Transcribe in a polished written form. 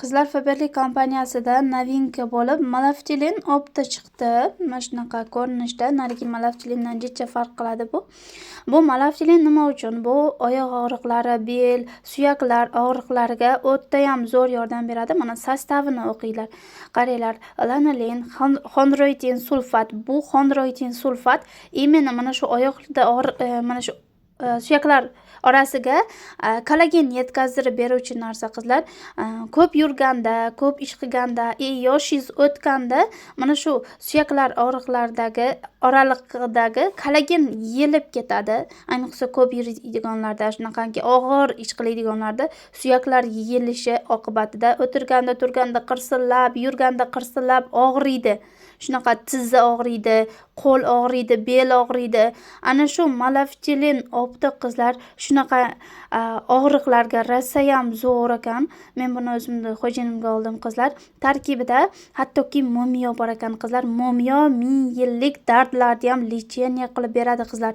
Qizlar Faberlic kompaniyasida novinka bo'lib Malaftilin opti chiqdi. Mana shunaqa ko'rinishda. Narigi Malaftilindan jicha farq qiladi bu. Bu Malaftilin nima uchun? Bu oyoq og'riqlari, bel, suyaklar og'riqlariga o'ta ham zo'r yordam beradi. Mana sostavini o'qinglar. Qaranglar, lanolin, xondroitin sulfat. Bu xondroitin sulfat imенно mana shu oyoqda mana shu suyaklar orasiga kollagen yetkazdirib beruvchi narsa qizlar. Ko'p yurganda, ko'p ish qilganda, yoshingiz o'tganda mana shu suyaklar og'riqlaridagi oralig'idagi kollagen yelib ketadi. Ayniqsa ko'p yuradiganlarda, shunaqangi og'ir ish qiladiganlarda suyaklar yelishi oqibatida o'tirganda, turganda qirsillab, yurganda qirsillab og'riydi. Shunaqa tizza og'riydi, qo'l og'riydi, bel og'riydi. Ana shu Malaftilin opti qizlar shunaqa og'riqlarga rosa ham zo'r ekan. Men buni o'zimni xo'jayinimga oldim qizlar. Tarkibida hattoki momiyo bor ekan qizlar. Momiyo 1000 yillik dardlarni ham lecheniya qilib beradi qizlar.